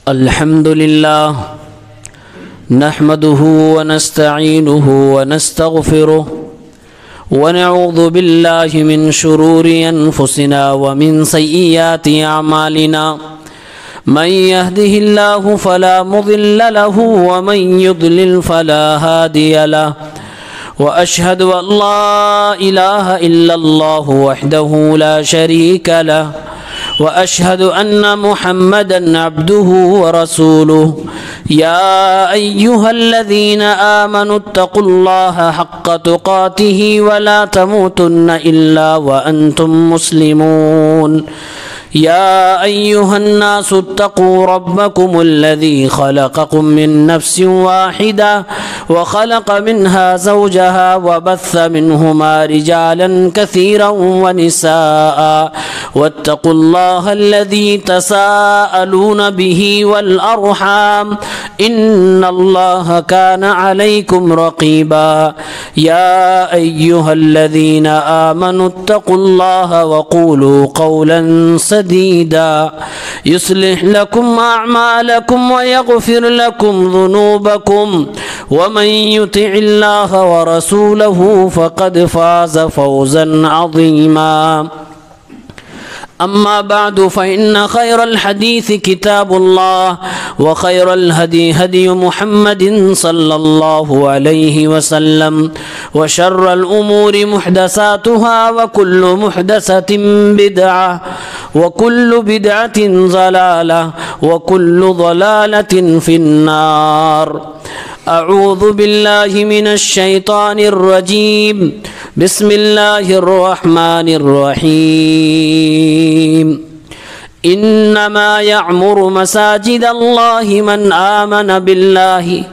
الحمد لله نحمده ونستعينه ونستغفره ونعوذ بالله من شرور أنفسنا ومن سيئات أعمالنا من يهده الله فلا مضل له ومن يضلل فلا هادي له وأشهد أن لا إله إلا الله وحده لا شريك له وأشهد أن محمدًا عبده ورسوله يا أيها الذين آمنوا اتقوا الله حق تقاته ولا تموتن إلا وأنتم مسلمون يا أيها الناس اتقوا ربكم الذي خلقكم من نفس واحدة وخلق منها زوجها وبث منهما رجالا كثيرا ونساء واتقوا الله الذي تساءلون به والأرحام إن الله كان عليكم رقيبا يا أيها الذين آمنوا اتقوا الله وقولوا قولا سديدا يصلح لكم أعمالكم ويغفر لكم ذنوبكم ومن يطع الله ورسوله فقد فاز فوزا عظيما أما بعد فإن خير الحديث كتاب الله وخير الهدي هدي محمد صلى الله عليه وسلم وشر الأمور محدثاتها وكل محدثة بدعة وكل بدعة ضلالة وكل ضلالة في النار أعوذ بالله من الشيطان الرجيم بسم الله الرحمن الرحيم إنما يعمر مساجد الله من آمن بالله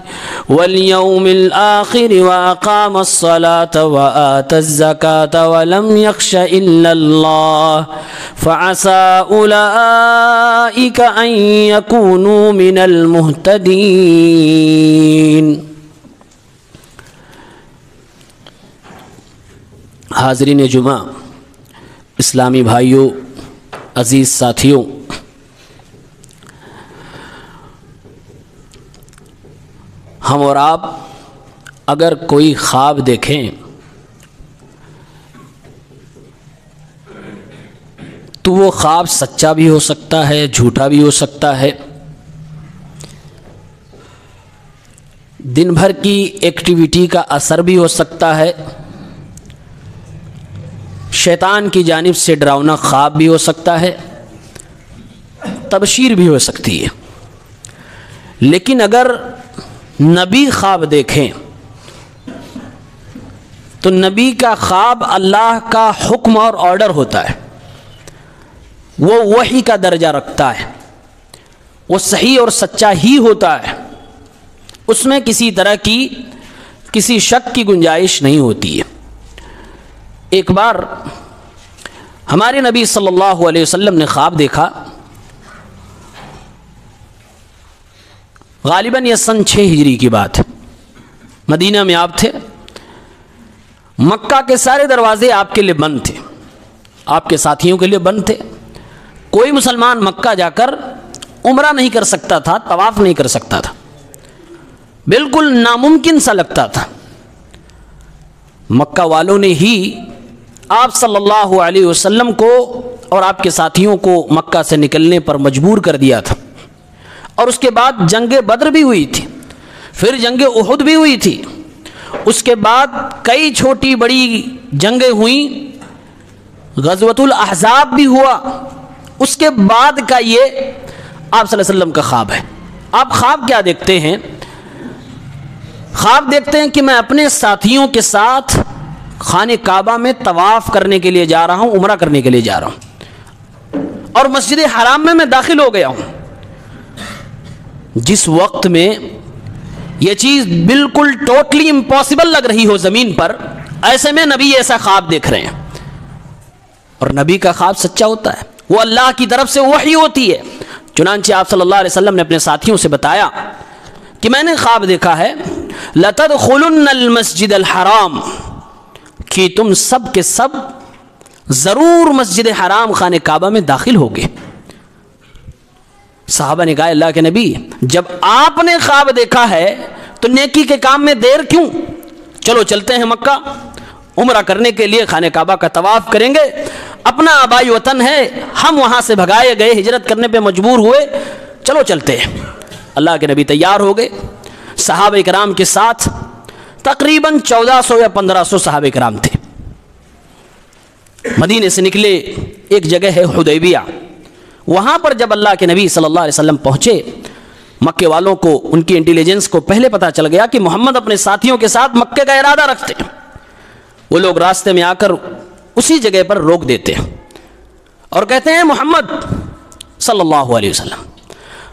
واليوم الآخر وأقام الصلاة وآتى الزكاة ولم يخش إلا الله فعسى أولئك أن يكونوا من المهتدين. حاضرین جمعہ، اسلامی بھائیوں، عزیز ساتھیوں، ہم اور آپ اگر کوئی خواب دیکھیں تو وہ خواب سچا بھی ہو سکتا ہے، جھوٹا بھی ہو سکتا ہے. دن بھر کی ایکٹیویٹی کا اثر بھی ہو سکتا ہے، شیطان کی جانب سے ڈراؤنا خواب بھی ہو سکتا ہے، تبشیر بھی ہو سکتی ہے. لیکن اگر نبی خواب دیکھیں تو نبی کا خواب اللہ کا حکم اور آرڈر ہوتا ہے، وہ وحی کا درجہ رکھتا ہے، وہ صحیح اور سچا ہی ہوتا ہے، اس میں کسی طرح کی کسی شک کی گنجائش نہیں ہوتی ہے. ایک بار ہمارے نبی صلی اللہ علیہ وسلم نے خواب دیکھا. غالباً یہ سن 6 ہجری کی بات ہے. مدینہ میں آپ تھے، مکہ کے سارے دروازے آپ کے لیے بند تھے، آپ کے ساتھیوں کے لیے بند تھے. کوئی مسلمان مکہ جا کر عمرہ نہیں کر سکتا تھا، طواف نہیں کر سکتا تھا، بالکل ناممکن سا لگتا تھا. مکہ والوں نے ہی آپ صلی اللہ علیہ وسلم کو اور آپ کے ساتھیوں کو مکہ سے نکلنے پر مجبور کر دیا تھا. اور اس کے بعد جنگ بدر بھی ہوئی تھی، پھر جنگ احد بھی ہوئی تھی، اس کے بعد کئی چھوٹی بڑی جنگیں ہوئیں، غزوۃ الاحزاب بھی ہوا. اس کے بعد کا یہ آپ صلی اللہ علیہ وسلم کا خواب ہے. آپ خواب کیا دیکھتے ہیں؟ خواب دیکھتے ہیں کہ میں اپنے ساتھیوں کے ساتھ خانہ کعبہ میں طواف کرنے کے لیے جا رہا ہوں، عمرہ کرنے کے لیے جا رہا ہوں، اور مسجد حرام میں داخل ہو گیا ہوں. جس وقت میں یہ چیز بالکل ٹوٹلی امپاسبل لگ رہی ہو زمین پر، ایسے میں نبی ایسا خواب دیکھ رہے ہیں. اور نبی کا خواب سچا ہوتا ہے، وہ اللہ کی طرف سے وحی ہوتی ہے. چنانچہ آپ صلی اللہ علیہ وسلم نے اپنے ساتھیوں سے بتایا کہ میں نے خواب دیکھا ہے لَتَدْخُلُنَّ الْمَسْجِدَ الْحَرَامِ، کہ تم سب کے سب ضرور مسجد حرام خانہ کعبہ میں داخل ہوگے. صحابہ نے کہا اللہ کے نبی جب آپ نے خواب دیکھا ہے تو نیکی کے کام میں دیر کیوں؟ چلو چلتے ہیں مکہ عمرہ کرنے کے لیے، خانہ کعبہ کا طواف کریں گے، اپنا آبائی وطن ہے، ہم وہاں سے بھگائے گئے، ہجرت کرنے پہ مجبور ہوئے، چلو چلتے ہیں۔ اللہ کے نبی تیار ہو گئے صحابہ کرام کے ساتھ، تقریباً 1400 یا 1500 صحابہ کرام تھے۔ مدینے سے نکلے، ایک جگہ ہے حدیبیہ، وہاں پر جب اللہ کے نبی صلی اللہ علیہ وسلم پہنچے، مکے والوں کو، ان کی انٹیلیجنس کو پہلے پتہ چل گیا کہ محمد اپنے ساتھیوں کے ساتھ مکے کا ارادہ رکھتے ہیں۔ وہ لوگ راستے میں آ کر اسی جگہ پر روک دیتے ہیں اور کہتے ہیں محمد صلی اللہ علیہ وسلم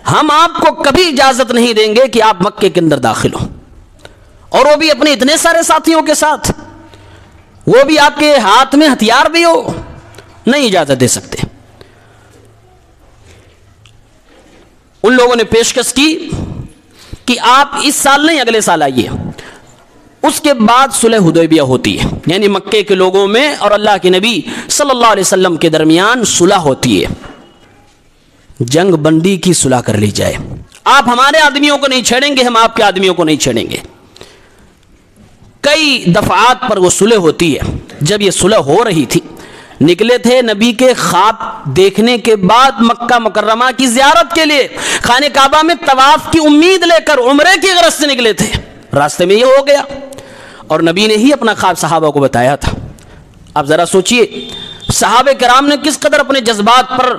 ہم آپ کو کبھی اجازت نہیں دیں گے کہ آپ مکے کے اندر داخل ہوں، اور وہ بھی اپنے اتنے سارے ساتھیوں کے ساتھ، وہ بھی آپ کے ہاتھ میں ہتھیار بھی ہو، نہیں اجازت دے سکتے۔ ان لوگوں نے پیشکش کی کہ آپ اس سال نہیں اگلے سال آئیے۔ اس کے بعد صلح حدیبیہ ہوتی ہے، یعنی مکے کے لوگوں میں اور اللہ کے نبی صلی اللہ علیہ وسلم کے درمیان صلح ہوتی ہے، جنگ بندی کی صلح کر لی جائے، آپ ہمارے آدمیوں کو نہیں چھیڑیں گے، ہم آپ کے آدمیوں کو نہیں چھیڑیں گے۔ کئی دفعات پر وہ صلح ہوتی ہے۔ جب یہ صلح ہو رہی تھی، نکلے تھے نبی کے خواب دیکھنے کے بعد مکہ مکرمہ کی زیارت کے لیے، خانہ کعبہ میں طواف کی امید لے کر عمرے کی غرض سے نکلے تھے، راستے میں یہ ہو گیا اور نبی نے ہی اپنا خواب صحابہ کو بتایا تھا۔ اب ذرا سوچئے صحابہ کرام نے کس قدر اپنے جذبات پر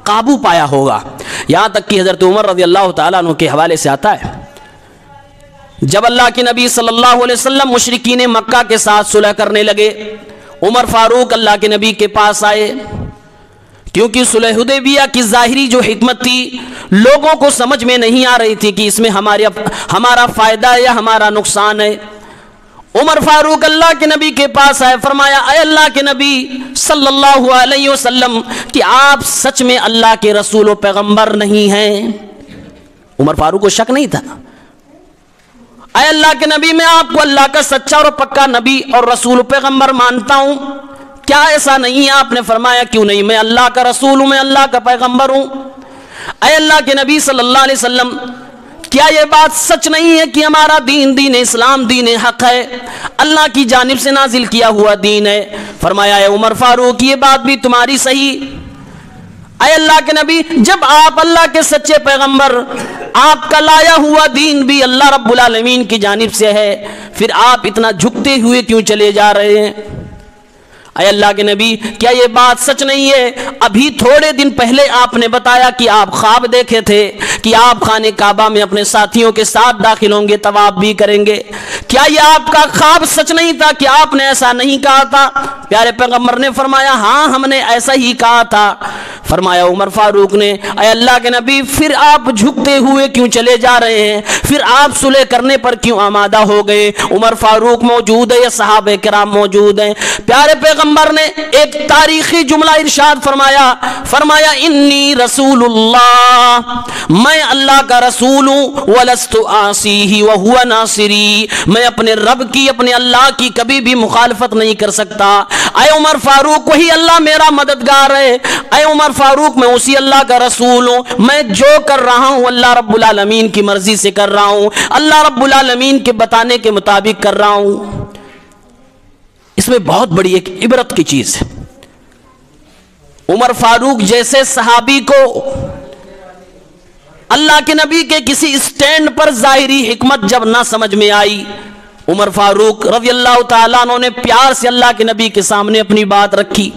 قابو پایا ہوگا، یہاں تک کہ حضرت عمر رضی اللہ تعالیٰ عنہ کے حوالے سے آتا ہے جب اللہ کے نبی صلی اللہ علیہ وسلم مشرکین مکہ کے ساتھ صلح کرنے لگے، عمر فاروق اللہ کے نبی کے پاس آئے، کیونکہ صلح حدیبیہ کی ظاہری جو حکمت تھی لوگوں کو سمجھ میں نہیں آ رہی تھی کہ اس میں ہمارا فائدہ ہے یا ہمارا نقصان ہے۔ عمر فاروق اللہ کے نبی کے پاس آئے، فرمایا اے اللہ کے نبی صلی اللہ علیہ وسلم کہ آپ سچ میں اللہ کے رسول و پیغمبر نہیں ہیں؟ عمر فاروق کو شک نہیں تھا، اے اللہ کے نبی میں آپ کو اللہ کا سچا اور پکا نبی اور رسول و پیغمبر مانتا ہوں، کیا ایسا نہیں ہے؟ آپ نے فرمایا کیوں نہیں، میں اللہ کا رسول ہوں، میں اللہ کا پیغمبر ہوں۔ اے اللہ کے نبی صلی اللہ علیہ وسلم کیا یہ بات سچ نہیں ہے کہ ہمارا دین دین اسلام دین حق ہے، اللہ کی جانب سے نازل کیا ہوا دین ہے؟ فرمایا اے عمر فاروق یہ بات بھی تمہاری صحیح۔ اے اللہ کے نبی جب آپ اللہ کے سچے پیغمبر، آپ کا لایا ہوا دین بھی اللہ رب العالمین کی جانب سے ہے، پھر آپ اتنا جھکتے ہوئے کیوں چلے جا رہے ہیں؟ اے اللہ کے نبی کیا یہ بات سچ نہیں ہے؟ ابھی تھوڑے دن پہلے آپ نے بتایا کہ آپ خواب دیکھے تھے کہ آپ خانہ کعبہ میں اپنے ساتھیوں کے ساتھ داخل ہوں گے، طواف بھی کریں گے، کیا یہ آپ کا خواب سچ نہیں تھا کہ آپ نے ایسا نہیں کہا تھا؟ پیارے پیغمبر نے فرمایا ہاں ہم نے ایسا ہی کہا تھا۔ فرمایا عمر فاروق نے اے اللہ کے نبی پھر آپ جھکتے ہوئے کیوں چلے جا رہے ہیں؟ پھر آپ صلح کرنے پر کیوں آمادہ ہو گئے؟ عمر فاروق موجود ہے یا صحابہ کرام موجود ہیں؟ پیارے پیغمبر نے ایک تاریخی جملہ ارشاد فرمایا انی رسول اللہ، میں اللہ کا رسول ہوں، ولست عاصیہ وہو ناصری، میں اپنے رب کی، اپنے اللہ کی کبھی بھی مخالفت نہیں کر سکتا۔ اے عمر فاروق وہی اللہ میرا مددگار ہے، اے عمر فاروق میں اسی اللہ کا رسول ہوں، میں جو کر رہا ہوں اللہ رب العالمین کی مرضی سے کر رہا ہوں، اللہ رب العالمین کے بتانے کے مطابق کر رہا ہوں۔ اس میں بہت بڑی ایک عبرت کی چیز ہے، عمر فاروق جیسے صحابی کو اللہ کے نبی کے کسی اسٹینڈ پر ظاہری حکمت جب نہ سمجھ میں آئی، عمر فاروق رضی اللہ تعالیٰ عنہ نے پیار سے اللہ کے نبی کے سامنے اپنی بات رکھی،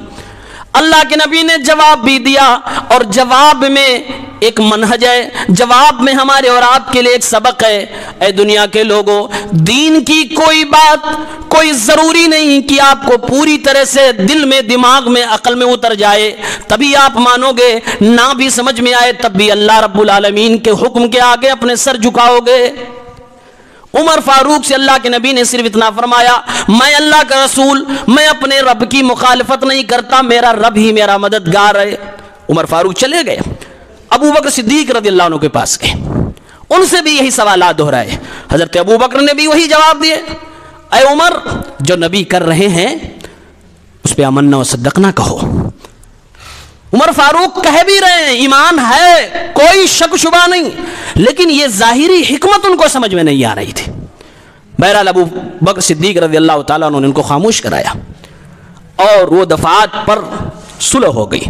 اللہ کے نبی نے جواب بھی دیا، اور جواب میں ایک منہج ہے، جواب میں ہمارے اور آپ کے لیے ایک سبق ہے۔ اے دنیا کے لوگوں، دین کی کوئی بات کوئی ضروری نہیں کہ آپ کو پوری طرح سے دل میں، دماغ میں، عقل میں اتر جائے تبھی آپ مانو گے، نہ بھی سمجھ میں آئے تب بھی اللہ رب العالمین کے حکم کے آگے اپنے سر جھکاؤ گے۔ عمر فاروق سے اللہ کے نبی نے صرف اتنا فرمایا میں اللہ کا رسول، میں اپنے رب کی مخالفت نہیں کرتا، میرا رب ہی میرا مددگار ہے۔ عمر فاروق چلے گئے، ابو بکر صدیق رضی اللہ عنہ کے پاس گئے، ان سے بھی یہی سوالات دہرائے، حضرت ابو بکر نے بھی وہی جواب دیے، اے عمر جو نبی کر رہے ہیں اس پہ آمنا و صدقنا کہو، عمر فاروق کہہ بھی رہے ہیں ایمان ہے، کوئی شک شبہ نہیں، لیکن یہ ظاہری حکمت ان کو سمجھ میں نہیں آ رہی تھی۔ بہرحال ابو بکر صدیق رضی اللہ تعالیٰ عنہ نے ان کو خاموش کرایا اور وہ دفعات پر صلح ہو گئی۔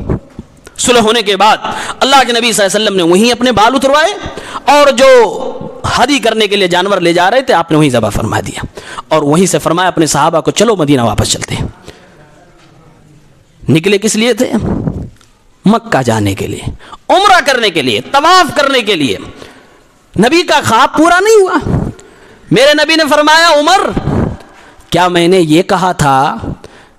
صلح ہونے کے بعد اللہ کے نبی صلی اللہ علیہ وسلم نے وہیں اپنے بال اتروائے اور جو ہدی کرنے کے لیے جانور لے جا رہے تھے آپ نے وہیں ذبح فرما دیا، اور وہیں سے فرمایا اپنے صحابہ کو چلو مدینہ واپس چلتے ہیں۔ نکلے کس لیے تھے؟ مکہ جانے کے لیے، عمرہ کرنے کے لیے، طواف کرنے کے لیے۔ نبی کا خواب پورا نہیں ہوا۔ میرے نبی نے فرمایا عمر کیا میں نے یہ کہا تھا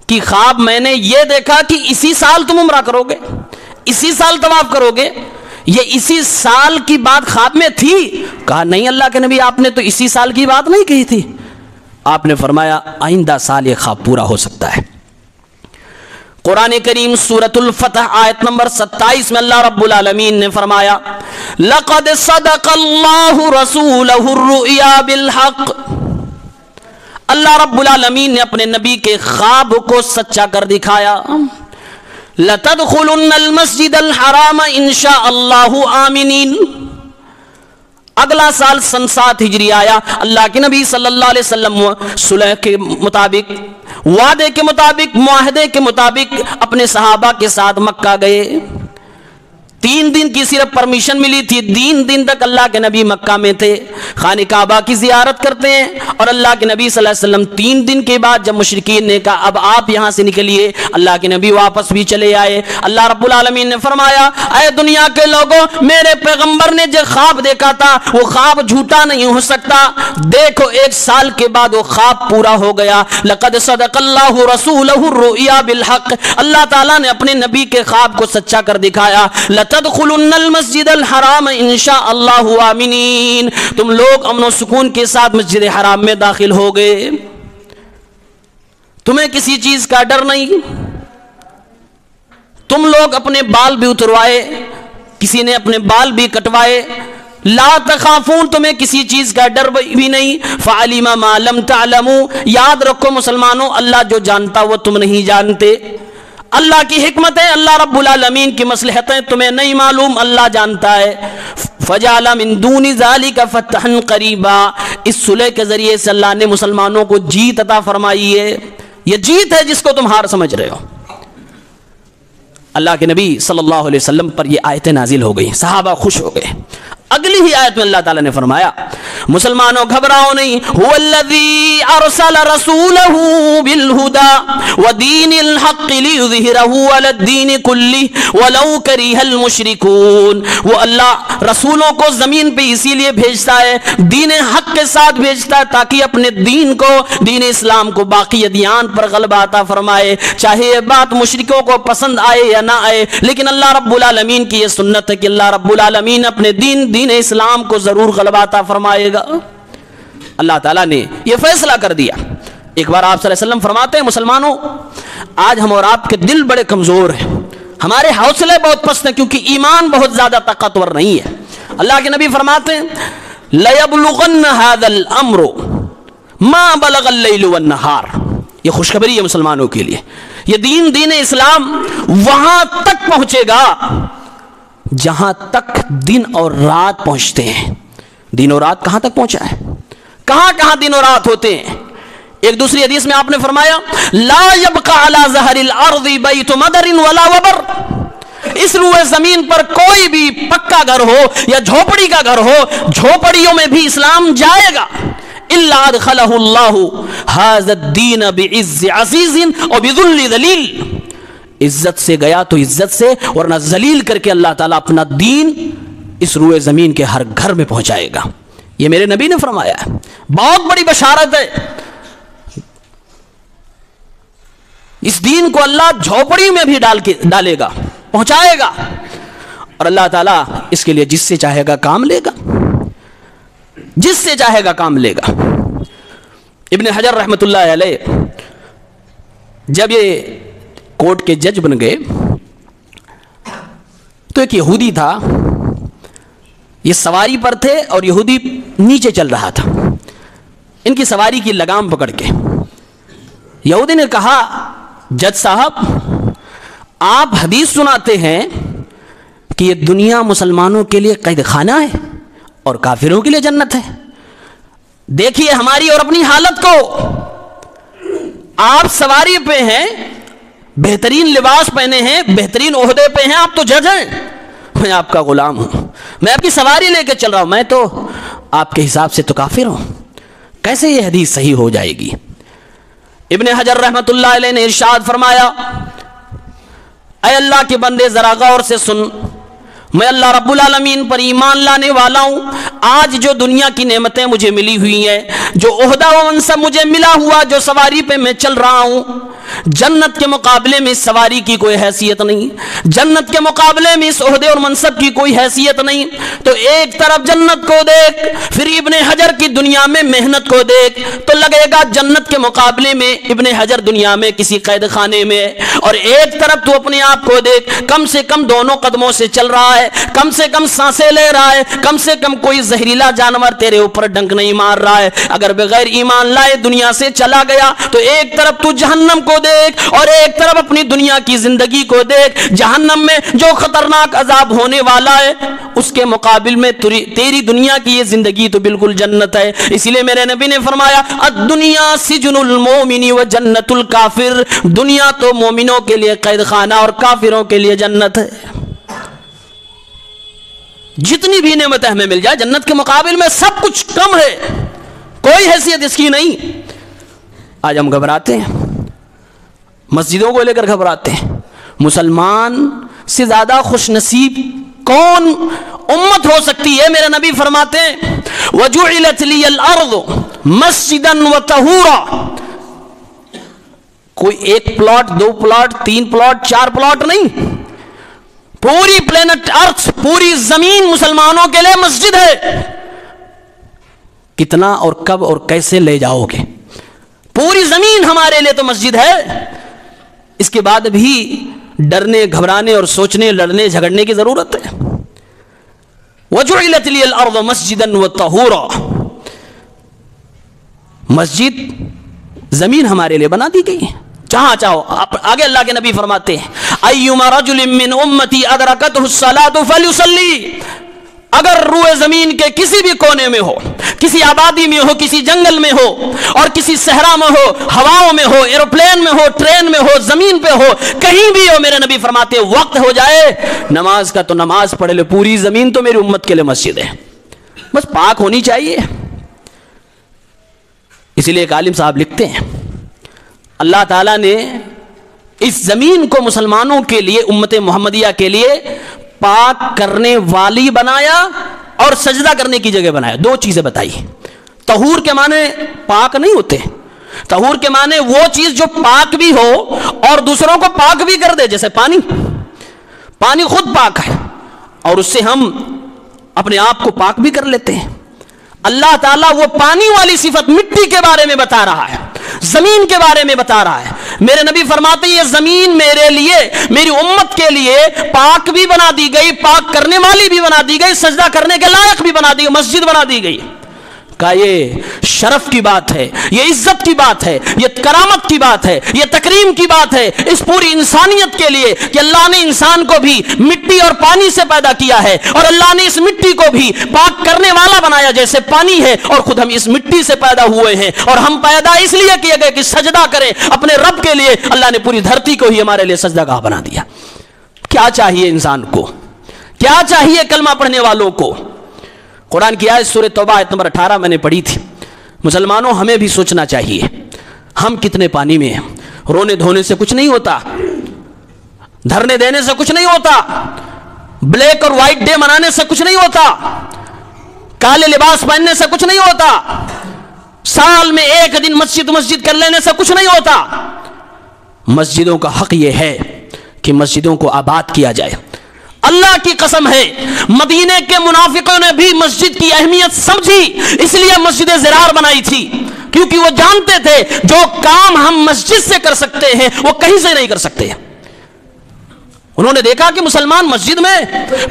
کہ خواب میں نے یہ دیکھا کہ اسی سال تم عمرہ کرو گے، اسی سال طواف کرو گے، یہ اسی سال کی بات خواب میں تھی؟ کہا نہیں اللہ کے نبی آپ نے تو اسی سال کی بات نہیں کہی تھی۔ آپ نے فرمایا آئندہ سال یہ خواب پورا ہو سکتا ہے۔ قرآن کریم سورۃ الفتح آیت نمبر 27 میں اللہ رب العالمین نے فرمایا لَقَدْ صَدَقَ اللَّهُ رَسُولَهُ الرُّؤْيَا بِالْحَقِّ، اللہ رب العالمین نے اپنے نبی کے خواب کو سچا کر دکھایا۔ لَتَدْخُلُنَّ الْمَسْجِدَ الْحَرَامَ إِنْ شَاءَ اللَّهُ آمِنِينَ۔ اگلا سال سن 7 ہجری آیا، اللہ کے نبی صلی اللہ علیہ وسلم صلح کے مطابق، وعدے کے مطابق، معاہدے کے مطابق اپنے صحابہ کے ساتھ مکہ گئے۔ 3 دن کی صرف پرمیشن ملی تھی، 3 دن تک اللہ کے نبی مکہ میں تھے، خانہ کعبہ کی زیارت کرتے ہیں، اور اللہ کے نبی صلی اللہ علیہ وسلم 3 دن کے بعد جب مشرکین نے کہا اب آپ یہاں سے نکلیے، اللہ کے نبی واپس بھی چلے آئے۔ اللہ رب العالمین نے فرمایا اے دنیا کے لوگوں، میرے پیغمبر نے جو خواب دیکھا تھا وہ خواب جھوٹا نہیں ہو سکتا، دیکھو 1 سال کے بعد وہ خواب پورا ہو گیا۔ لقد صدق اللہ رسولہ الرؤیا بالحق، اللہ تعالیٰ نے اپنے نبی کے خواب کو سچا کر دکھایا۔ تدخلن المسجد الحرام انشاء اللہ آمنین، تم لوگ امن و سکون کے ساتھ مسجد حرام میں داخل ہو گئے، تمہیں کسی چیز کا ڈر نہیں، تم لوگ اپنے بال بھی اتروائے، کسی نے اپنے بال بھی کٹوائے، لا تخافون، تمہیں کسی چیز کا ڈر بھی نہیں، فعلم ما لم تعلموا، یاد رکھو مسلمانوں اللہ جو جانتا وہ تم نہیں جانتے، اللہ کی حکمت ہے، اللہ رب العالمین کی مصلحتیں تمہیں نہیں معلوم، اللہ جانتا ہے۔ فجعل من دون ذلك فتحا قریبا، اس صلح کے ذریعے سے اللہ نے مسلمانوں کو جیت عطا فرمائی ہے، یہ جیت ہے جس کو تم ہار سمجھ رہے ہو۔ اللہ کے نبی صلی اللہ علیہ وسلم پر یہ آیتیں نازل ہو گئی، صحابہ خوش ہو گئے۔ اگلی ہی آیت میں اللہ تعالیٰ نے فرمایا مسلمانوں گھبراؤ نہیں، هو الذی ارسل رسولہ بالہدی ودین الحق لیظہرہ علی الدین کلہ ولو کرہ المشرکون، وہ اللہ رسولوں کو زمین پہ اسی لیے بھیجتا ہے، دین حق کے ساتھ بھیجتا ہے تاکہ اپنے دین کو، دین اسلام کو باقی ادیان پر غلبہ عطا فرمائے، چاہے یہ بات مشرکوں کو پسند آئے یا نہ آئے، لیکن اللہ رب العالمین کی یہ سنت ہے کہ اللہ رب العالمین اپنے دین اسلام کو ضرور غلبہ عطا فرمائے گا۔ اللہ تعالیٰ نے یہ فیصلہ کر دیا۔ ایک بار آپ صلی اللہ علیہ وسلم فرماتے ہیں مسلمانوں آج ہم اور آپ کے دل بڑے کمزور ہیں، ہمارے حوصلے بہت پست ہیں کیونکہ ایمان بہت زیادہ طاقتور نہیں ہے۔ اللہ کے نبی فرماتے ہیں لَيَبْلُغَنَّ هَذَا الْأَمْرُ مَا بَلَغَ اللَّيْلُ وَالنَّهَارُ، یہ خوشخبری ہے مسلمانوں کے لیے، یہ دین اسلام وہاں تک پہنچے گا جہاں تک دن اور رات پہنچتے ہیں۔ دن اور رات کہاں تک پہنچا ہے؟ کہاں کہاں دن اور رات ہوتے ہیں؟ ایک دوسری حدیث میں آپ نے فرمایا لا يبقى على ظهر الارض بيت مدر ولا وبر، اس روئے زمین پر کوئی بھی پکا گھر ہو یا جھوپڑی کا گھر ہو، جھوپڑیوں میں بھی اسلام جائے گا، الا ادخلہ اللہ هذا الدین بعز عزیز وبذل ذلیل، عزت سے گیا تو عزت سے، ورنہ ذلیل کر کے اللہ تعالیٰ اپنا دین اس روئے زمین کے ہر گھر میں پہنچائے گا۔ یہ میرے نبی نے فرمایا ہے، بہت بڑی بشارت ہے، اس دین کو اللہ جھوپڑی میں بھی ڈالے گا، پہنچائے گا، اور اللہ تعالیٰ اس کے لیے جس سے چاہے گا کام لے گا، جس سے چاہے گا کام لے گا۔ ابن حجر رحمۃ اللہ علیہ جب یہ کورٹ کے جج بن گئے تو ایک یہودی تھا، یہ سواری پر تھے اور یہودی نیچے چل رہا تھا، ان کی سواری کی لگام پکڑ کے یہودی نے کہا جج صاحب آپ حدیث سناتے ہیں کہ یہ دنیا مسلمانوں کے لیے قید خانہ ہے اور کافروں کے لیے جنت ہے. دیکھیے ہماری اور اپنی حالت کو. آپ سواری پہ ہیں, بہترین لباس پہنے ہیں, بہترین عہدے پہ ہیں, آپ تو جج ہیں, میں آپ کا غلام ہوں, میں آپ کی سواری لے کے چل رہا ہوں, میں تو آپ کے حساب سے تو کافر ہوں. کیسے یہ حدیث صحیح ہو جائے گی؟ ابن حجر رحمت اللہ علیہ نے ارشاد فرمایا, اے اللہ کے بندے ذرا غور سے سن, میں اللہ رب العالمین پر ایمان لانے والا ہوں. آج جو دنیا کی نعمتیں مجھے ملی ہوئی ہیں, جو عہدہ و منصب مجھے ملا ہوا, جو سواری پہ میں چل رہا ہوں, جنت کے مقابلے میں اس سواری کی کوئی حیثیت نہیں, جنت کے مقابلے میں اس عہدے اور منصب کی کوئی حیثیت نہیں. تو ایک طرف جنت کو دیکھ, پھر ابن حجر کی دنیا میں محنت کو دیکھ, تو لگے گا جنت کے مقابلے میں ابن حجر دنیا میں کسی قید خانے میں. اور ایک طرف تو اپنے آپ کو دیکھ, کم سے کم دونوں قدموں سے چل رہا ہے, کم سے کم سانسیں لے رہا ہے, کم سے کم کوئی زہریلا جانور تیرے اوپر ڈنک نہیں مار رہا ہے. اگر بغیر ایمان لائے دنیا سے چلا گیا تو ایک طرف تو جہنم کو دیکھ اور ایک طرف اپنی دنیا کی زندگی کو دیکھ. جہنم میں جو خطرناک عذاب ہونے والا ہے, اس کے مقابل میں تیری دنیا کی یہ زندگی تو بالکل جنت ہے. اسی لیے میرے نبی نے فرمایا, الدنیا سجن المومن و جنت الکافر, دنیا تو مومنوں کے لیے قید خانہ اور کافروں کے لیے جنت ہے. جتنی بھی نعمتیں ہمیں مل جائے جنت کے مقابل میں سب کچھ کم ہے, کوئی حیثیت اس کی نہیں. آج ہم گھبراتے ہیں, مسجدوں کو لے کر گھبراتے ہیں. مسلمان سے زیادہ خوش نصیب کون امت ہو سکتی ہے؟ میرے نبی فرماتے ہیں, وَجُعِلَتْ لِيَ الْأَرْضُ مَسْجِدًا وَطَهُورًا. کوئی ایک پلاٹ, دو پلاٹ, تین پلاٹ, چار پلاٹ نہیں, پوری پلینٹ ارتھ, پوری زمین مسلمانوں کے لیے مسجد ہے. کتنا اور کب اور کیسے لے جاؤ گے؟ پوری زمین ہمارے لیے تو مسجد ہے. اس کے بعد بھی ڈرنے, گھبرانے اور سوچنے, لڑنے, جھگڑنے کی ضرورت ہے. وَجُعِلَتْ لِيَ الْأَرْضُ مَسْجِدًا وَطَهُورًا. مسجد زمین ہمارے لیے بنا دی گئی ہے, جہاں چاہو. آگے اللہ کے نبی فرماتے ہیں, اَيُّمَا رَجُلٍ مِّنْ أُمَّتِي أَدْرَكَتْهُ الصَّلَاةُ فَلْيُصَلِّ. اگر روئے زمین کے کسی بھی کونے میں ہو, کسی آبادی میں ہو, کسی جنگل میں ہو, اور کسی صحرا میں ہو, ہواؤں میں ہو, ایروپلین میں ہو, ٹرین میں ہو, زمین پہ ہو, کہیں بھی ہو, میرے نبی فرماتے ہیں وقت ہو جائے نماز کا تو نماز پڑھ لے. پوری زمین تو میری امت کے لیے مسجد ہے, بس پاک ہونی چاہیے. اسی لیے ایک عالم صاحب لکھتے ہیں, اللہ تعالیٰ نے اس زمین کو مسلمانوں کے لیے, امت محمدیہ کے لیے پاک کرنے والی بنایا اور سجدہ کرنے کی جگہ بنایا. دو چیزیں بتائی. طہور کے معنی پاک نہیں ہوتے, طہور کے معنی وہ چیز جو پاک بھی ہو اور دوسروں کو پاک بھی کر دے. جیسے پانی, پانی خود پاک ہے اور اس سے ہم اپنے آپ کو پاک بھی کر لیتے ہیں. اللہ تعالیٰ وہ پانی والی صفت مٹی کے بارے میں بتا رہا ہے, زمین کے بارے میں بتا رہا ہے. میرے نبی فرماتے ہیں یہ زمین میرے لیے, میری امت کے لیے پاک بھی بنا دی گئی, پاک کرنے والی بھی بنا دی گئی, سجدہ کرنے کے لائق بھی بنا دی گئی, مسجد بنا دی گئی. کہ یہ شرف کی بات ہے, یہ عزت کی بات ہے, یہ کرامت کی بات ہے, یہ تکریم کی بات ہے اس پوری انسانیت کے لیے کہ اللہ نے انسان کو بھی مٹی اور پانی سے پیدا کیا ہے, اور اللہ نے اس مٹی کو بھی پاک کرنے والا بنایا جیسے پانی ہے, اور خود ہم اس مٹی سے پیدا ہوئے ہیں, اور ہم پیدا اس لیے کیے گئے کہ سجدہ کریں اپنے رب کے لیے. اللہ نے پوری دھرتی کو ہی ہمارے لیے سجدہ گاہ بنا دیا. کیا چاہیے انسان کو, کیا چاہیے کلمہ پڑھنے والوں کو؟ قرآن کی آیت سورہ توبہ آیت نمبر 18 میں نے پڑھی تھی. مسلمانوں ہمیں بھی سوچنا چاہیے ہم کتنے پانی میں ہیں. رونے دھونے سے کچھ نہیں ہوتا, دھرنے دینے سے کچھ نہیں ہوتا, بلیک اور وائٹ ڈے منانے سے کچھ نہیں ہوتا, کالے لباس پہننے سے کچھ نہیں ہوتا, سال میں ایک دن مسجد کر لینے سے کچھ نہیں ہوتا. مسجدوں کا حق یہ ہے کہ مسجدوں کو آباد کیا جائے. اللہ کی قسم ہے مدینے کے منافقوں نے بھی مسجد کی اہمیت سمجھی, اس لیے مسجد زرار بنائی تھی, کیونکہ وہ جانتے تھے جو کام ہم مسجد سے کر سکتے ہیں وہ کہیں سے نہیں کر سکتے. انہوں نے دیکھا کہ مسلمان مسجد میں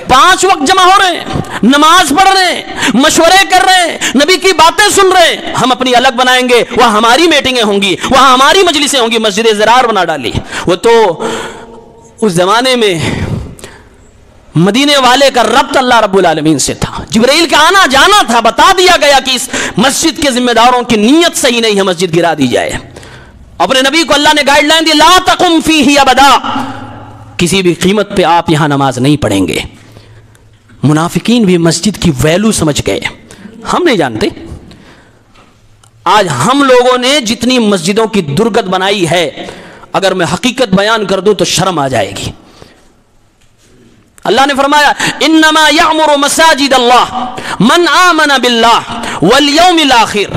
5 وقت جمع ہو رہے ہیں, نماز پڑھ رہے ہیں, مشورے کر رہے ہیں, نبی کی باتیں سن رہے ہیں. ہم اپنی الگ بنائیں گے, وہاں ہماری میٹنگیں ہوں گی, وہاں ہماری مجلسیں ہوں گی. مسجد زرار بنا ڈالی. وہ تو اس زمانے میں مدینے والے کا ربط اللہ رب العالمین سے تھا، جبرائیل کا آنا جانا تھا، بتا دیا گیا کہ اس مسجد کے ذمہ داروں کی نیت صحیح نہیں ہے، مسجد گرا دی جائے۔ اپنے نبی کو اللہ نے گائیڈ لائن دی، لا تقم فیہ ابدا، کسی بھی قیمت پہ آپ یہاں نماز نہیں پڑھیں گے۔ منافقین بھی مسجد کی ویلو سمجھ گئے، ہم نہیں جانتے۔ آج ہم لوگوں نے جتنی مسجدوں کی درگت بنائی ہے، اگر میں حقیقت بیان کر دوں تو شرم آ جائے گی۔ اللہ نے فرمایا انما یعمر مساجد اللہ من آمن باللہ والیوم الاخر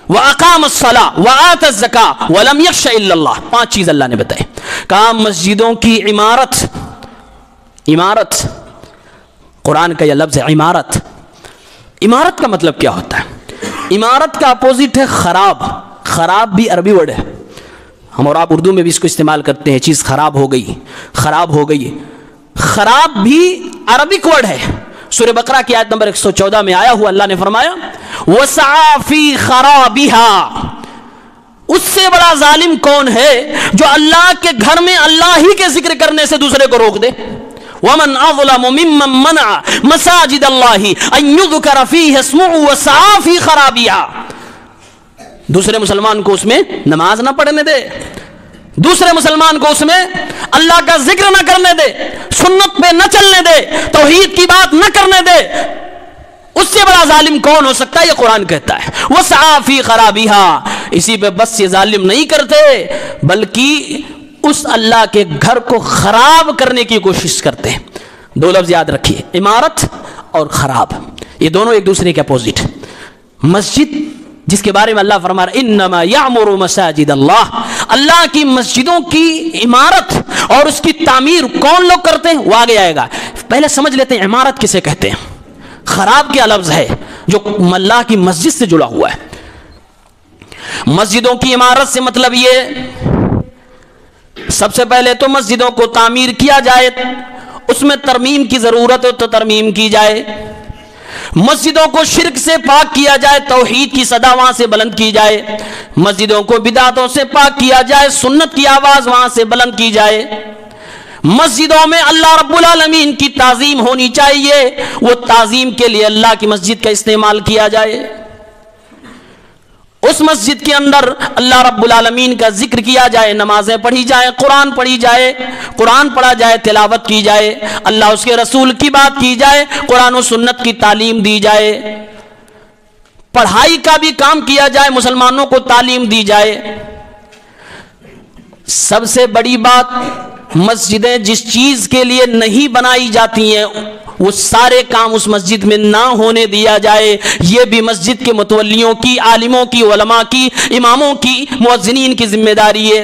واقام الصلاۃ وآت الزکاۃ ولم یخش الا اللہ۔ 5 چیز اللہ نے بتائے، کہا مسجدوں کی عمارت، قرآن کا یہ لفظ ہے عمارت۔ عمارت کا مطلب کیا ہوتا ہے؟ عمارت کا اپوزٹ ہے خراب۔ خراب بھی عربی ورڈ ہے، ہم اور آپ اردو میں بھی اس کو استعمال کرتے ہیں، چیز خراب ہو گئی، خراب ہو گئی۔ خراب بھی عربک ورڈ ہے۔ سورہ بقرہ کی آیت نمبر 114 میں آیا ہوا اللہ نے فرمایا وَسَعَى فِي خَرَابِهَا، اس سے بڑا ظالم کون ہے جو اللہ کے گھر میں اللہ ہی کے ذکر کرنے سے دوسرے کو روک دے۔ وَمَنْ أَظْلَمُ مِمَّنْ مَنَعَ مَسَاجِدَ اللَّهِ أَنْ يُذْكَرَ فِيهِ اسْمُهُ وَسَعَى فِي خَرَابِهَا، دوسرے مسلمان کو اس میں نماز نہ پڑھنے دے، دوسرے مسلمان کو اس میں اللہ کا ذکر نہ کرنے دے، سنت پہ نہ چلنے دے، توحید کی بات نہ کرنے دے، اس سے بڑا ظالم کون ہو سکتا ہے؟ یہ قرآن کہتا ہے وَسَعَى فِي خَرَابِهَا۔ اسی پہ بس یہ ظالم نہیں کرتے بلکہ اس اللہ کے گھر کو خراب کرنے کی کوشش کرتے ہیں۔ 2 لفظ یاد رکھیے، عمارت اور خراب، یہ دونوں ایک دوسرے کے اپوزٹ۔ مسجد جس کے بارے میں اللہ فرما رہا ہے انما یعمر مساجد اللہ، اللہ کی مسجدوں کی عمارت اور اس کی تعمیر کون لوگ کرتے ہیں وہ آگے آئے گا۔ پہلے سمجھ لیتے ہیں عمارت کسے کہتے ہیں۔ خراب کیا لفظ ہے جو اللہ کی مسجد سے جڑا ہوا ہے۔ مسجدوں کی عمارت سے مطلب یہ، سب سے پہلے تو مسجدوں کو تعمیر کیا جائے، اس میں ترمیم کی ضرورت ہو تو ترمیم کی جائے، مسجدوں کو شرک سے پاک کیا جائے، توحید کی صدا وہاں سے بلند کی جائے، مسجدوں کو بدعتوں سے پاک کیا جائے، سنت کی آواز وہاں سے بلند کی جائے، مسجدوں میں اللہ رب العالمین کی تعظیم ہونی چاہیے، وہ تعظیم کے لیے اللہ کی مسجد کا استعمال کیا جائے، اس مسجد کے اندر اللہ رب العالمین کا ذکر کیا جائے، نمازیں پڑھی جائیں، قرآن پڑھی جائے، قرآن پڑھا جائے، تلاوت کی جائے، اللہ اس کے رسول کی بات کی جائے، قرآن و سنت کی تعلیم دی جائے، پڑھائی کا بھی کام کیا جائے، مسلمانوں کو تعلیم دی جائے۔ سب سے بڑی بات، مسجدیں جس چیز کے لیے نہیں بنائی جاتی ہیں وہ سارے کام اس مسجد میں نہ ہونے دیا جائے، یہ بھی مسجد کے متولیوں کی، عالموں کی، علماء کی، اماموں کی، مؤذنین کی ذمہ داری ہے۔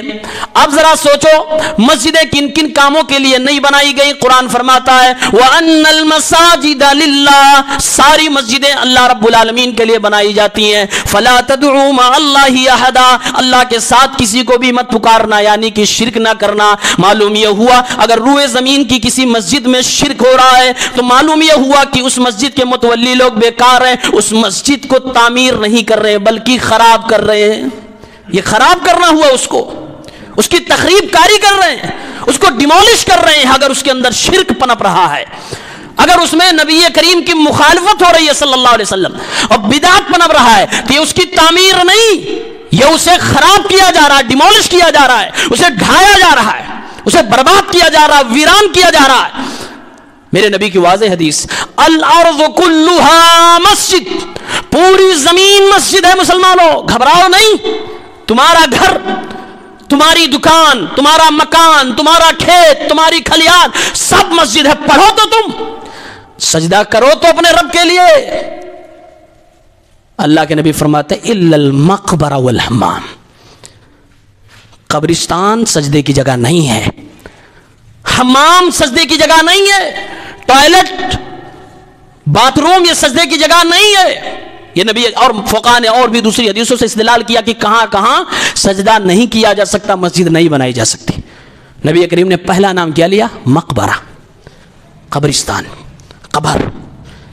اب ذرا سوچو مسجدیں کن کن کاموں کے لیے نہیں بنائی گئی؟ قرآن فرماتا ہے وَأَنَّ الْمَسَاجِدَ لِلَّهِ، ساری مسجدیں اللہ رب العالمین کے لیے بنائی جاتی ہیں، فَلَا تَدْعُوا مَعَ اللَّهِ أَحَدًا، اللہ کے ساتھ کسی کو بھی مت پکارنا، یعنی کہ شرک نہ کرنا۔ معلوم یہ ہوا اگر روئے زمین کی کسی مسجد میں شرک ہو رہا ہے تو معلوم یہ ہوا کہ اس مسجد کے متولی لوگ بیکار ہیں، اس مسجد کو تعمیر نہیں کر رہے بلکہ خراب کر رہے ہیں۔ یہ خراب کرنا ہوا، اس کی تخریب کاری کر رہے ہیں، اس کو ڈیمولش کر رہے ہیں۔ اگر اس کے اندر شرک پنپ رہا ہے، اگر اس میں نبی کریم کی مخالفت ہو رہی ہے صلی اللہ علیہ وسلم اور بدعت پنپ رہا ہے تو یہ اس کی تعمیر نہیں، یہ اسے خراب کیا جا رہا ہے، ڈیمولش کیا جا رہا ہے، اسے ڈھایا جا رہا ہے، اسے برباد کیا جا رہا ہے، ویران کیا جا رہا ہے۔ میرے نبی کی واضح حدیث الارض کلھا مسجد، پوری زمین مسجد ہے مسلمانوں، گھبراؤ نہیں، تمہارا گھر، تمہاری دکان، تمہارا مکان، تمہارا کھیت، تمہاری کھلیان سب مسجد ہے، پڑھو تو تم، سجدہ کرو تو اپنے رب کے لیے۔ اللہ کے نبی فرماتے الا المقبرہ والحمام، قبرستان سجدے کی جگہ نہیں ہے، حمام سجدے کی جگہ نہیں ہے، ٹوائلٹ، باتھ روم یہ سجدے کی جگہ نہیں ہے۔ یہ نبی اور فقہاء نے اور بھی دوسری حدیثوں سے استدلال کیا کہ کہاں کہاں سجدہ نہیں کیا جا سکتا، مسجد نہیں بنائی جا سکتی۔ نبی کریم نے پہلا نام کیا لیا؟ مقبرہ، قبرستان، قبر،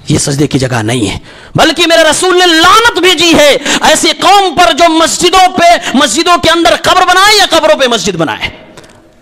یہ سجدے کی جگہ نہیں ہے، بلکہ میرے رسول نے لعنت بھیجی ہے ایسی قوم پر جو مسجدوں کے اندر قبر بنائے یا قبروں پہ مسجد بنائے۔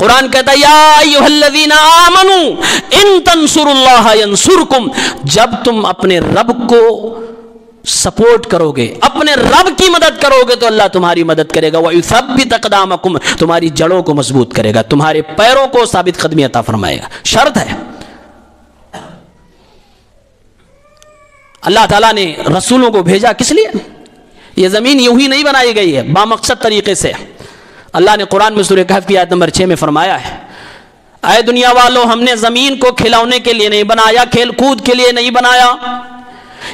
قرآن کہتا ہے یا ایھا الذین آمنوا ان تنصروا اللہ ینصرکم، جب تم اپنے رب کو سپورٹ کرو گے، اپنے رب کی مدد کرو گے تو اللہ تمہاری مدد کرے گا، وَيُثَبِّتْ أَقْدَامَكُمْ، تمہاری جڑوں کو مضبوط کرے گا، تمہارے پیروں کو ثابت قدمی عطا فرمائے گا۔ شرط ہے، اللہ تعالیٰ نے رسولوں کو بھیجا کس لیے؟ یہ زمین یوں ہی نہیں بنائی گئی ہے، بامقصد طریقے سے۔ اللہ نے قرآن میں سورہ کہف کی آیت نمبر 6 میں فرمایا ہے، اے دنیا والو، ہم نے زمین کو کھلونے کے لیے نہیں بنایا، کھیل کود کے لیے نہیں بنایا،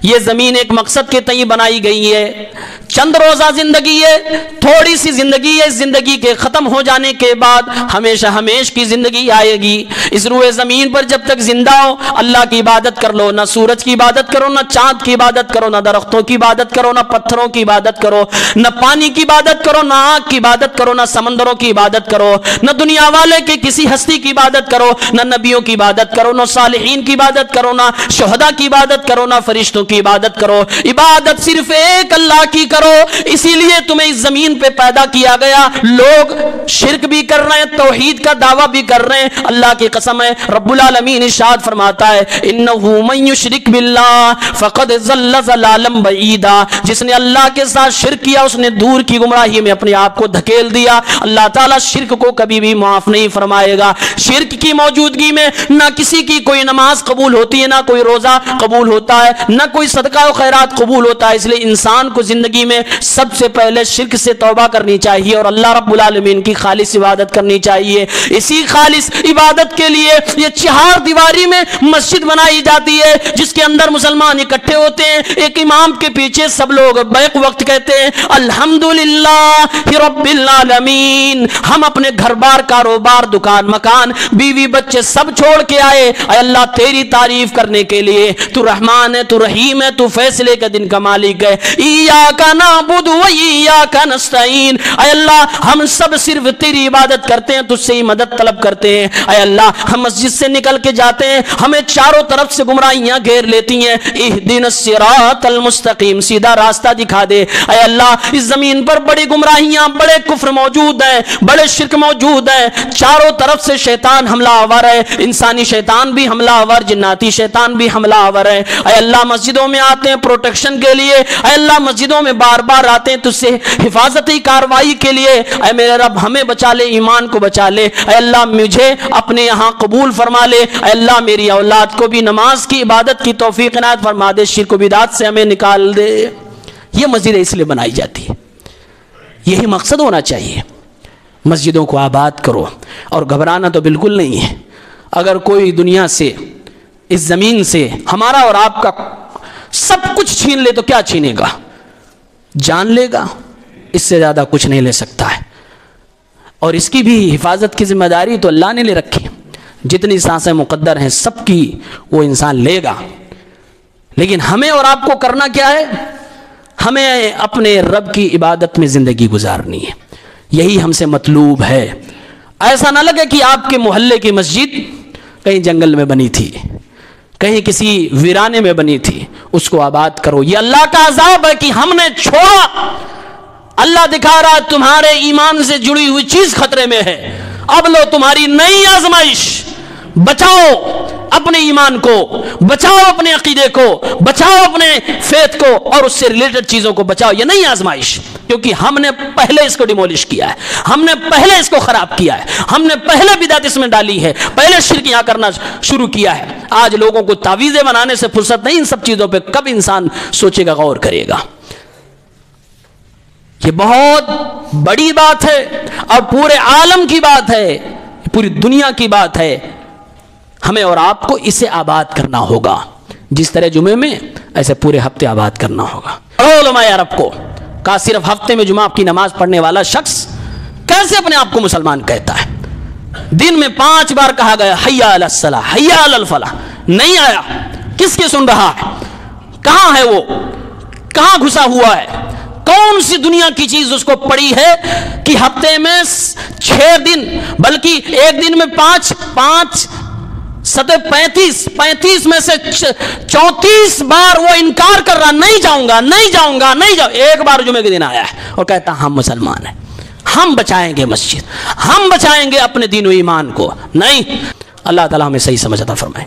یہ زمین ایک مقصد کے تئیں بنائی گئی ہے۔ چند روزہ زندگی ہے، تھوڑی سی زندگی ہے، زندگی کے ختم ہو جانے کے بعد ہمیشہ ہمیش کی زندگی آئے گی۔ اس روئے زمین پر جب تک زندہ ہو اللہ کی عبادت کر لو، نہ سورج کی عبادت کرو، نہ چاند کی عبادت کرو، نہ درختوں کی عبادت کرو، نہ پتھروں کی عبادت کرو، نہ پانی کی عبادت کرو، نہ آگ کی عبادت کرو، نہ سمندروں کی عبادت کرو، نہ دنیا والے کے کسی ہستی کی عبادت کرو، نہ نبیوں کی عبادت کرو، نہ صالحین کی عبادت کرو، نہ شہداء کی عبادت کرو، نہ فرشتوں کی عبادت کرو، عبادت صرف ایک اللہ کی کرو۔ اسی لیے تمہیں اس زمین پہ پیدا کیا گیا۔ لوگ شرک بھی کر رہے ہیں، توحید کا دعویٰ بھی کر رہے ہیں، اللہ کی قسم ہے رب العالمین ارشاد فرماتا ہے انہ من یشرک باللہ فقد ضل ضلالا بعیدا، جس نے اللہ کے ساتھ شرک کیا اس نے دور کی گمراہی میں اپنے آپ کو دھکیل دیا۔ اللہ تعالیٰ شرک کو کبھی بھی معاف نہیں فرمائے گا۔ شرک کی موجودگی میں نہ کسی کی کوئی نماز قبول ہوتی ہے، نہ کوئی روزہ قبول ہوتا ہے، نہ کوئی صدقہ و خیرات قبول ہوتا ہے۔ اس لیے انسان کو زندگی میں سب سے پہلے شرک سے توبہ کرنی چاہیے اور اللہ رب العالمین کی خالص عبادت کرنی چاہیے۔ اسی خالص عبادت کے لیے یہ چہار دیواری میں مسجد بنائی جاتی ہے جس کے اندر مسلمان اکٹھے ہوتے ہیں، ایک امام کے پیچھے سب لوگ بیک وقت کہتے ہیں الحمدللہ رب العالمین۔ ہم اپنے گھر بار، کاروبار، دکان، مکان، بیوی، بچے سب چھوڑ کے آئے اے اللہ تیری تعریف کرنے کے لیے۔ تو رحمان ہے، تو رحیم ہے، تو فیصلے کا دن کا مالک ہے۔ ایاک نعبد و ایاک نستعین، اے اللہ ہم سب صرف تیری عبادت کرتے ہیں، تجھ سے ہی مدد طلب کرتے ہیں۔ اے اللہ ہم مسجد سے نکل کے جاتے ہیں، ہمیں چاروں طرف سے گمراہیاں گھیر لیتی ہیں، اہدنا الصراط المستقیم، سیدھا راستہ دکھا دے۔ اے اللہ اس زمین پر بڑی گمراہیاں، بڑے کفر موجود ہیں، بڑے شرک موجود ہیں، چاروں طرف سے شیطان حملہ آور ہے، انسانی شیطان بھی حملہ آور، جناتی شیطان بھی حملہ آور ہے۔ اے اللہ مسجدوں میں آتے ہیں پروٹیکشن کے لیے، اے اللہ مسجدوں میں بار بار آتے ہیں تجھ سے حفاظتی کاروائی کے لیے۔ اے میرے رب ہمیں بچا لے، ایمان کو بچا لے، اے اللہ مجھے اپنے یہاں قبول فرما لے، اے اللہ میری اولاد کو بھی نماز کی عبادت کی توفیق عنایت فرما دے، شرک و بدعت سے ہمیں نکال دے۔ یہ مسجد اس لیے بنائی جاتی ہے، یہی مقصد ہونا چاہیے۔ مسجدوں کو آباد کرو، اور گھبرانا تو بالکل نہیں ہے۔ اگر کوئی دنیا سے، اس زمین سے ہمارا اور آپ کا سب کچھ چھین لے تو کیا چھینے گا؟ جان لے گا، اس سے زیادہ کچھ نہیں لے سکتا ہے۔ اور اس کی بھی حفاظت کی ذمہ داری تو اللہ نے لے رکھی، جتنی سانسیں مقدر ہیں سب کی وہ انسان لے گا۔ لیکن ہمیں اور آپ کو کرنا کیا ہے؟ ہمیں اپنے رب کی عبادت میں زندگی گزارنی ہے، یہی ہم سے مطلوب ہے۔ ایسا نہ لگے کہ آپ کے محلے کی مسجد کہیں جنگل میں بنی تھی، کہیں کسی ویرانے میں بنی تھی، اس کو آباد کرو۔ یہ اللہ کا عذاب ہے کہ ہم نے چھوڑا۔ اللہ دکھا رہا تمہارے ایمان سے جڑی ہوئی چیز خطرے میں ہے، اب لو تمہاری نئی آزمائش، بچاؤ اپنے ایمان کو، بچاؤ اپنے عقیدے کو، بچاؤ اپنے فیتھ کو، اور اس سے ریلیٹڈ چیزوں کو بچاؤ۔ یہ نئی آزمائش، کیونکہ ہم نے پہلے اس کو ڈیمولش کیا ہے، ہم نے پہلے اس کو خراب کیا ہے، ہم نے پہلے بدعت اس میں ڈالی ہے، پہلے شرک یہاں کرنا شروع کیا ہے۔ آج لوگوں کو تعویذیں بنانے سے فرصت نہیں، ان سب چیزوں پہ کب انسان سوچے گا، غور کرے گا؟ یہ بہت بڑی بات ہے اور پورے عالم کی بات ہے، پوری دنیا کی بات ہے۔ ہمیں اور آپ کو اسے آباد کرنا ہوگا، جس طرح جمعے میں ایسے پورے ہفتے آباد کرنا ہوگا۔ علماء عرب کو کہا صرف ہفتے میں جمعہ کی نماز پڑھنے والا شخص کیسے اپنے آپ کو مسلمان کہتا ہے؟ دن میں 5 بار کہا گیا حی علی الصلاۃ، حی علی الفلاح، نہیں آیا۔ کس کی سن رہا ہے؟ کہاں ہے وہ؟ کہاں گھسا ہوا ہے؟ کون سی دنیا کی چیز اس کو پڑی ہے کہ ہفتے میں 6 دن، بلکہ ایک دن میں 5 سطح 35 میں سے 34 بار وہ انکار کر رہا، نہیں جاؤں گا، نہیں جاؤں گا، نہیں جاؤں۔ ایک بار جمعے کے دن آیا ہے اور کہتا ہم مسلمان ہیں۔ ہم بچائیں گے مسجد، ہم بچائیں گے اپنے دین و ایمان کو، نہیں۔ اللہ تعالیٰ ہمیں صحیح سمجھ عطا فرمائے۔